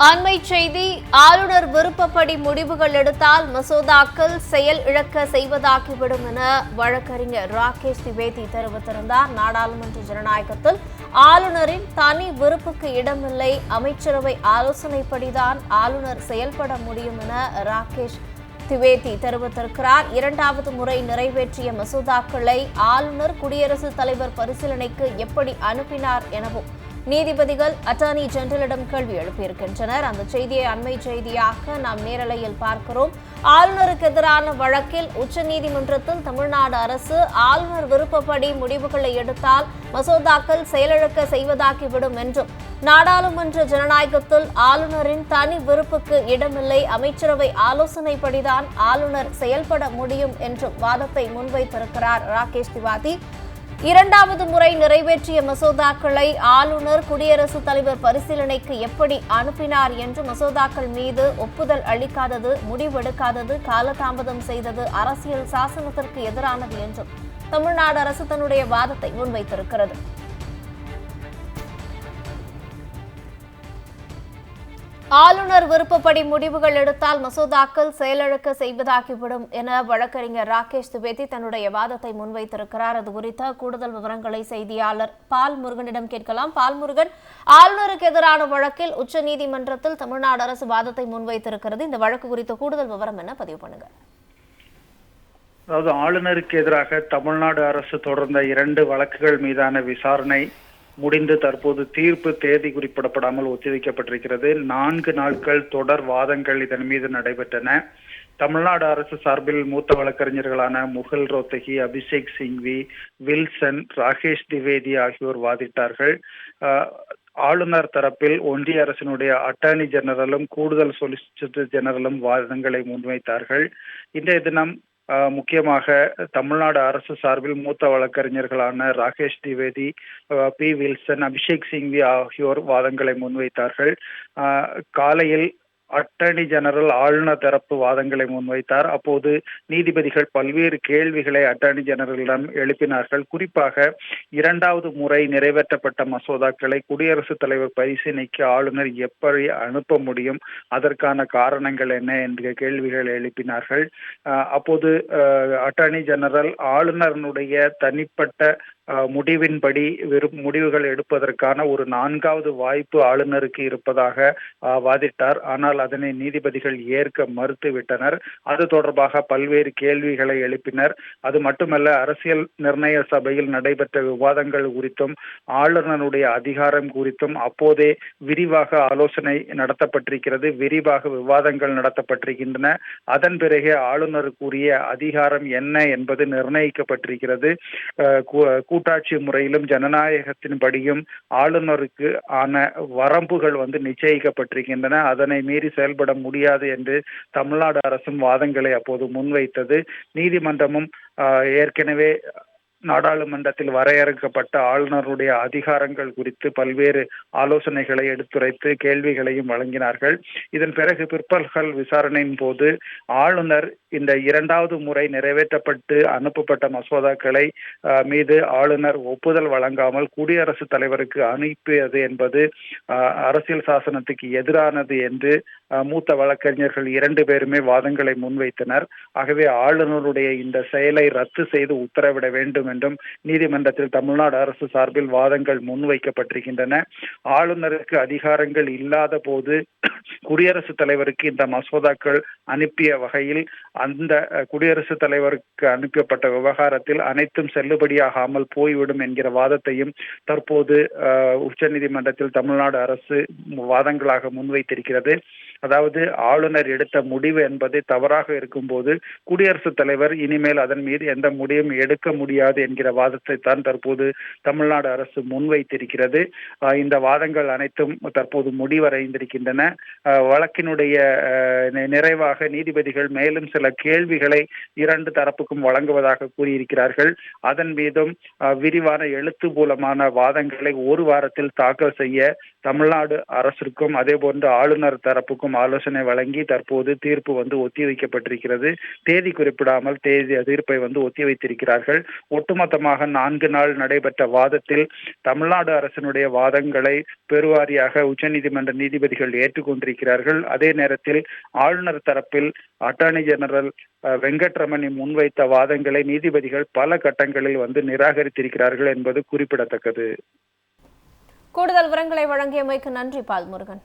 அண்மை செய்தி. ஆளுநர் விருப்பப்படி முடிவுகள் எடுத்தால் மசோதாக்கள் செயல் இழக்க செய்வதாகிவிடும் என வழக்கறிஞர் ராகேஷ் திவேதி தெரிவித்திருந்தார். நாடாளுமன்ற ஜனநாயகத்தில் ஆளுநரின் தனி விருப்புக்கு இடமில்லை, அமைச்சரவை ஆலோசனைப்படிதான் ஆளுநர் செயல்பட முடியும் என ராகேஷ் திவேதி தெரிவித்திருக்கிறார். இரண்டாவது முறை நிறைவேற்றிய மசோதாக்களை ஆளுநர் குடியரசுத் தலைவர் பரிசீலனைக்கு எப்படி அனுப்பினார் எனவும் நீதிபதிகள் அட்டார்னி ஜெனரலிடம் கேள்வி எழுப்பியிருக்கின்றனர். அந்த செய்தியை அண்மை செய்தியாக நாம் நேரலையில் பார்க்கிறோம். ஆளுநருக்கு எதிரான வழக்கில் உச்சநீதிமன்றத்தில் தமிழ்நாடு அரசு ஆளுநர் விருப்பப்படி முடிவுகளை எடுத்தால் மசோதாக்கள் செயலிழக்க செய்வதாகிவிடும் என்றும், நாடாளுமன்ற ஜனநாயகத்தில் ஆளுநரின் தனி விருப்புக்கு இடமில்லை, அமைச்சரவை ஆலோசனைப்படிதான் ஆளுநர் செயல்பட முடியும் என்றும் வாதத்தை முன்வைத்திருக்கிறார் ராகேஷ் திவாதி. இரண்டாவது முறை நிறைவேற்றிய மசோதாக்களை ஆளுநர் குடியரசுத் தலைவர் பரிசீலனைக்கு எப்படி அனுப்பினார் என்று, மசோதாக்கள் மீது ஒப்புதல் அளிக்காதது, முடிவெடுக்காதது, காலதாமதம் செய்தது அரசியல் சாசனத்திற்கு எதிரானது என்றும் தமிழ்நாடு அரசு தன்னுடைய வாதத்தை முன்வைத்திருக்கிறது. ஆளுநர் விருப்பப்படி முடிவுகள் எடுத்தால் மசோதாக்கள் செயலிழக்க செய்வதாகிவிடும் என வழக்கறிஞர் ராகேஷ் திவேதி தன்னுடைய வாதத்தை முன்வைத்திருக்கிறார். அது குறித்த கூடுதல் விவரங்களை செய்தியாளர் பால் முருகனிடம் கேட்கலாம். பால் முருகன், ஆளுநருக்கு எதிரான வழக்கில் உச்சநீதிமன்றத்தில் தமிழ்நாடு அரசு வாதத்தை முன்வைத்திருக்கிறது. இந்த வழக்கு குறித்த கூடுதல் விவரம் என்ன, பதிவு பண்ணுங்க. அதாவது ஆளுநருக்கு எதிராக தமிழ்நாடு அரசு தொடர்ந்த 2 வழக்குகள் மீதான விசாரணை முடிந்து தற்போது தீர்ப்பு தேதி குறிப்பிடப்படாமல் ஒத்திவைக்கப்பட்டிருக்கிறது. 4 நாட்கள் தொடர் வாதங்கள் இதன் மீது நடைபெற்றன. தமிழ்நாடு அரசு சார்பில் மூத்த வழக்கறிஞர்களான முகுல் ரோத்தகி, அபிஷேக் சிங்வி, வில்சன், ராகேஷ் திவேதி ஆகியோர் வாதிட்டார்கள். ஆளுநர் தரப்பில் ஒன்றிய அரசினுடைய அட்டார்னி ஜெனரலும் கூடுதல் சொலிசிட்டர் ஜெனரலும் வாதங்களை முன்வைத்தார்கள். இன்றைய தினம் முக்கியமாக தமிழ்நாடு அரசு சார்பில் மூத்த வழக்கறிஞர்களான ராகேஷ் திவேதி, பி வில்சன், அபிஷேக் சிங்வி ஆகியோர் வாதங்களை முன்வைத்தார்கள். காலையில் அட்டர்னி ஜெனரல் ஆளுநர் தரப்பு வாதங்களை முன்வைத்தார். அப்போது நீதிபதிகள் பல்வேறு கேள்விகளை அட்டர்னி ஜெனரலிடம் எழுப்பினார்கள். குறிப்பாக இரண்டாவது முறை நிறைவேற்றப்பட்ட மசோதாக்களை குடியரசுத் தலைவர் பரிசீலனைக்கு ஆளுநர் எப்படி அனுப்ப முடியும், அதற்கான காரணங்கள் என்ன என்ற கேள்விகளை எழுப்பினார்கள். அப்போது அட்டர்னி ஜெனரல் ஆளுநருடைய தனிப்பட்ட முடிவின்படி முடிவுகள் எடுப்பதற்கான ஒரு 4வது வாய்ப்பு ஆளுநருக்கு இருப்பதாக வாதிட்டார். ஆனால் அதனை நீதிபதிகள் ஏற்க மறுத்துவிட்டனர். அது தொடர்பாக பல்வேறு கேள்விகளை எழுப்பினர். அது மட்டுமல்ல, அரசியல் நிர்ணய சபையில் நடைபெற்ற விவாதங்கள் குறித்தும் ஆளுநருடைய அதிகாரம் குறித்தும் அப்போதே விரிவாக ஆலோசனை நடத்தப்பட்டிருக்கிறது, விரிவாக விவாதங்கள் நடத்தப்பட்டிருக்கின்றன. அதன் பிறகு ஆளுநருக்குரிய அதிகாரம் என்ன என்பது நிர்ணயிக்கப்பட்டிருக்கிறது. கூட்டாட்சி முறையிலும் ஜனநாயகத்தின்படியும் ஆளுநருக்கு ஆன வரம்புகள் நிச்சயிக்கப்பட்டிருக்கின்றன. அதனை மீறி செயல்பட முடியாது என்று தமிழ்நாடு அரசும் வாதங்களை அப்போது முன்வைத்தது. நீதிமன்றமும் ஏற்கனவே நாடாளுமன்றத்தில் வரையறுக்கப்பட்ட ஆளுநருடைய அதிகாரங்கள் குறித்து பல்வேறு ஆலோசனைகளை எடுத்துரைத்து கேள்விகளையும் வழங்கினார்கள். இதன் பிறகு பிற்பகல் விசாரணையின் போது ஆளுநர் இந்த இரண்டாவது முறை நிறைவேற்றப்பட்டு அனுப்பப்பட்ட மசோதாக்களை மீது ஆளுநர் ஒப்புதல் வழங்காமல் குடியரசுத் தலைவருக்கு அனுப்பியது என்பது அரசியல் சாசனத்துக்கு எதிரானது என்று மூத்த வழக்கறிஞர்கள் 2 பேருமே வாதங்களை முன்வைத்தனர். ஆகவே ஆளுநருடைய இந்த செயலை ரத்து செய்து உத்தரவிட வேண்டும் என்றும் நீதிமன்றத்தில் தமிழ்நாடு அரசு சார்பில் வாதங்கள் முன்வைக்கப்பட்டிருக்கின்றன. ஆளுநருக்கு அதிகாரங்கள் இல்லாத போது குடியரசுத் தலைவருக்கு இந்த மசோதாக்கள் அனுப்பிய வகையில் அந்த குடியரசுத் தலைவருக்கு அனுப்பப்பட்ட விவகாரத்தில் அனைத்தும் செல்லுபடியாகாமல் போய்விடும் என்கிற வாதத்தையும் தற்போது உச்சநீதிமன்றத்தில் தமிழ்நாடு அரசு வாதங்களாக முன்வைத்திருக்கிறது. அதாவது ஆளுநர் எடுத்த முடிவு என்பது தவறாக இருக்கும்போது குடியரசுத் தலைவர் இனிமேல் அதன் மீது எந்த முடிவும் எடுக்க முடியாது என்கிற வாதத்தை தான் தற்போது தமிழ்நாடு அரசு முன்வைத்திருக்கிறது. இந்த வாதங்கள் அனைத்தும் தற்போது முடிவடைந்திருக்கின்றன. வழக்கினுடைய நிறைவாக நீதிபதிகள் மேலும் சில கேள்விகளை 2 தரப்புக்கும் வழங்குவதாக கூறியிருக்கிறார்கள். அதன் மீதும் விரிவான எழுத்து மூலமான வாதங்களை 1 வாரத்தில் தாக்கல் செய்ய தமிழ்நாடு அரசிற்கும் அதே போன்று ஆளுநர் தரப்புக்கும் இருவருக்கும் ஆலோசனை வழங்கி தற்போது தீர்ப்பு ஒத்திவைக்கப்பட்டிருக்கிறது. தேதி குறிப்பிடாமல் தீர்ப்பை ஒத்திவைத்திருக்கிறார்கள். ஒட்டுமொத்தமாக 4 நாள் நடைபெற்ற வாதத்தில் தமிழ்நாடு அரசினுடைய வாதங்களை பெருவாரியாக உச்சநீதிமன்ற நீதிபதிகள் ஏற்றுக்கொண்டிருக்கிறார்கள். அதே நேரத்தில் ஆளுநர் தரப்பில் அட்டார்னி ஜெனரல் வெங்கட்ரமணி முன்வைத்த வாதங்களை நீதிபதிகள் பல கட்டங்களில் நிராகரித்திருக்கிறார்கள் என்பது குறிப்பிடத்தக்கது. கூடுதல் விவரங்களை வழங்கியமைக்கு நன்றி பால்முருகன்.